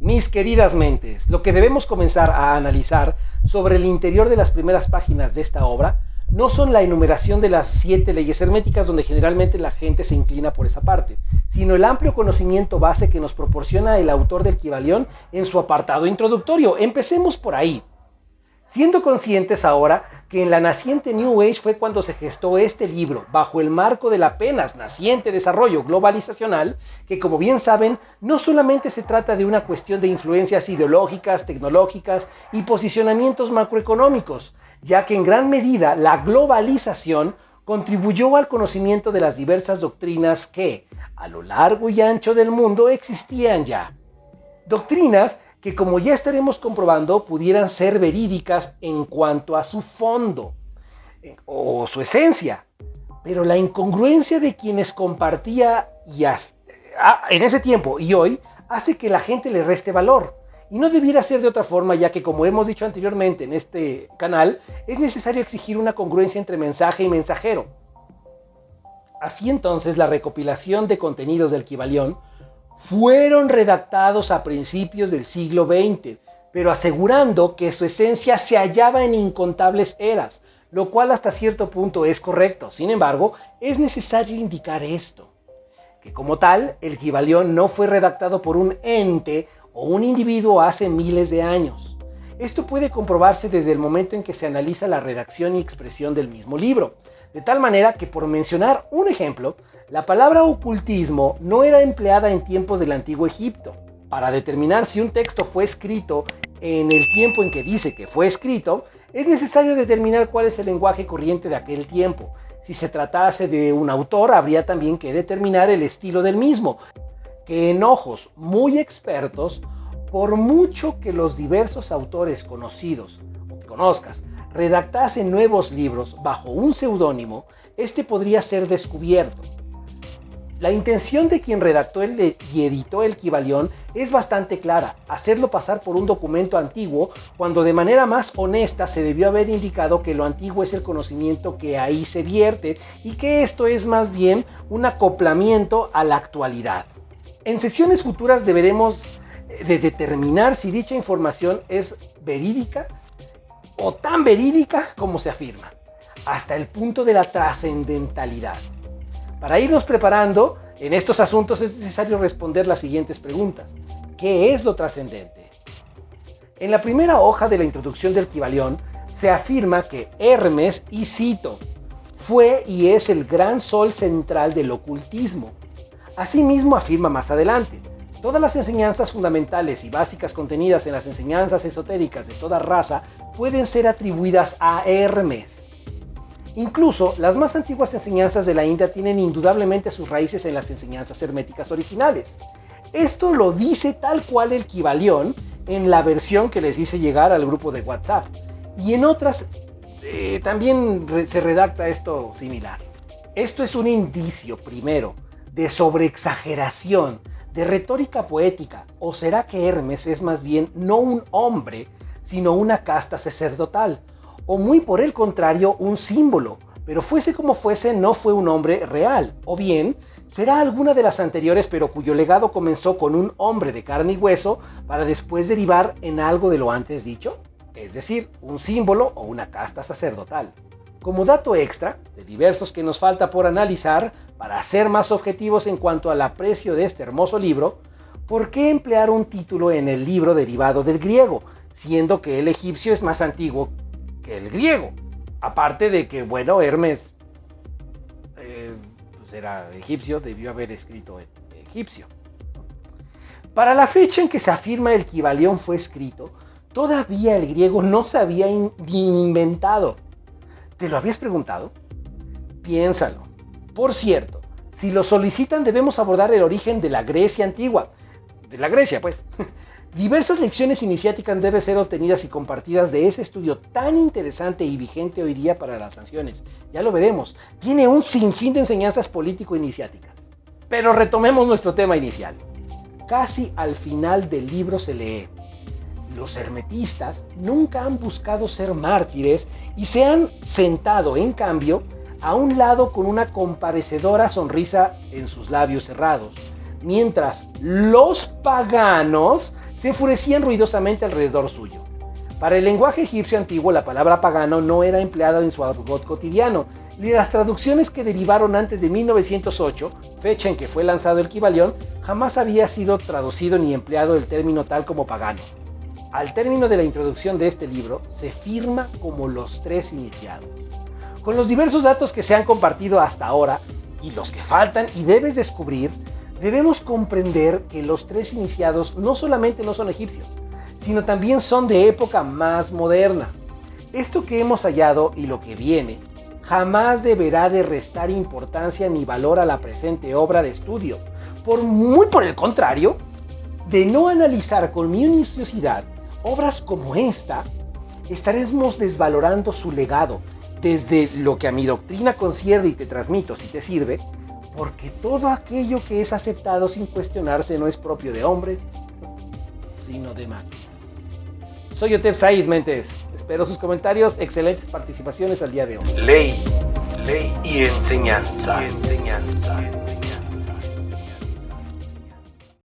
Mis queridas mentes, lo que debemos comenzar a analizar sobre el interior de las primeras páginas de esta obra no son la enumeración de las 7 leyes herméticas, donde generalmente la gente se inclina por esa parte, sino el amplio conocimiento base que nos proporciona el autor del Kybalión en su apartado introductorio. Empecemos por ahí. Siendo conscientes ahora que en la naciente New Age fue cuando se gestó este libro, bajo el marco del apenas naciente desarrollo globalizacional, que como bien saben, no solamente se trata de una cuestión de influencias ideológicas, tecnológicas y posicionamientos macroeconómicos, ya que en gran medida la globalización contribuyó al conocimiento de las diversas doctrinas que, a lo largo y ancho del mundo, existían ya. Doctrinas que, como ya estaremos comprobando, pudieran ser verídicas en cuanto a su fondo o su esencia, pero la incongruencia de quienes compartía en ese tiempo y hoy hace que la gente le reste valor. Y no debiera ser de otra forma, ya que, como hemos dicho anteriormente en este canal, es necesario exigir una congruencia entre mensaje y mensajero. Así entonces, la recopilación de contenidos del Kybalión fueron redactados a principios del siglo XX, pero asegurando que su esencia se hallaba en incontables eras, lo cual hasta cierto punto es correcto. Sin embargo, es necesario indicar esto, que como tal, el Kybalión no fue redactado por un ente o un individuo hace miles de años. Esto puede comprobarse desde el momento en que se analiza la redacción y expresión del mismo libro, de tal manera que, por mencionar un ejemplo, la palabra ocultismo no era empleada en tiempos del antiguo Egipto. Para determinar si un texto fue escrito en el tiempo en que dice que fue escrito, es necesario determinar cuál es el lenguaje corriente de aquel tiempo. Si se tratase de un autor, habría también que determinar el estilo del mismo, que en ojos muy expertos, por mucho que los diversos autores conocidos o que conozcas redactasen nuevos libros bajo un seudónimo, este podría ser descubierto. La intención de quien redactó y editó el Kybalión es bastante clara: hacerlo pasar por un documento antiguo, cuando de manera más honesta se debió haber indicado que lo antiguo es el conocimiento que ahí se vierte y que esto es más bien un acoplamiento a la actualidad. En sesiones futuras deberemos de determinar si dicha información es verídica o tan verídica como se afirma, hasta el punto de la trascendentalidad. Para irnos preparando en estos asuntos es necesario responder las siguientes preguntas. ¿Qué es lo trascendente? En la primera hoja de la introducción del Kybalión se afirma que Hermes, y cito, fue y es el gran sol central del ocultismo. Asimismo afirma más adelante: todas las enseñanzas fundamentales y básicas contenidas en las enseñanzas esotéricas de toda raza pueden ser atribuidas a Hermes. Incluso las más antiguas enseñanzas de la India tienen indudablemente sus raíces en las enseñanzas herméticas originales. Esto lo dice tal cual el Kybalión en la versión que les hice llegar al grupo de WhatsApp, y en otras también se redacta esto similar. Esto es un indicio, primero, de sobreexageración, de retórica poética. ¿O será que Hermes es más bien no un hombre, sino una casta sacerdotal? O muy por el contrario, un símbolo, pero fuese como fuese, no fue un hombre real. O bien, será alguna de las anteriores, pero cuyo legado comenzó con un hombre de carne y hueso para después derivar en algo de lo antes dicho, es decir, un símbolo o una casta sacerdotal. Como dato extra, de diversos que nos falta por analizar, para ser más objetivos en cuanto al aprecio de este hermoso libro, ¿por qué emplear un título en el libro derivado del griego, siendo que el egipcio es más antiguo que el griego? Aparte de que, bueno, Hermes pues era egipcio, debió haber escrito en egipcio. Para la fecha en que se afirma el Kybalión fue escrito, todavía el griego no se había ni inventado. ¿Te lo habías preguntado? Piénsalo. Por cierto, si lo solicitan debemos abordar el origen de la Grecia antigua. De la Grecia, pues. Diversas lecciones iniciáticas deben ser obtenidas y compartidas de ese estudio tan interesante y vigente hoy día para las naciones. Ya lo veremos. Tiene un sinfín de enseñanzas político-iniciáticas. Pero retomemos nuestro tema inicial. Casi al final del libro se lee: los hermetistas nunca han buscado ser mártires y se han sentado, en cambio, a un lado con una comparecedora sonrisa en sus labios cerrados, mientras los paganos se enfurecían ruidosamente alrededor suyo. Para el lenguaje egipcio antiguo, la palabra pagano no era empleada en su argot cotidiano, y las traducciones que derivaron antes de 1908, fecha en que fue lanzado el Kybalión, jamás había sido traducido ni empleado el término tal como pagano. Al término de la introducción de este libro, se firma como los tres iniciados. Con los diversos datos que se han compartido hasta ahora, y los que faltan y debes descubrir, debemos comprender que los tres iniciados no solamente no son egipcios, sino también son de época más moderna. Esto que hemos hallado y lo que viene, jamás deberá de restar importancia ni valor a la presente obra de estudio. Muy por el contrario, de no analizar con minuciosidad obras como esta, estaremos desvalorando su legado, desde lo que a mi doctrina concierne y te transmito si te sirve, porque todo aquello que es aceptado sin cuestionarse no es propio de hombres, sino de máquinas. Soy Yotep Said Mentes. Espero sus comentarios, excelentes participaciones al día de hoy. Ley y enseñanza.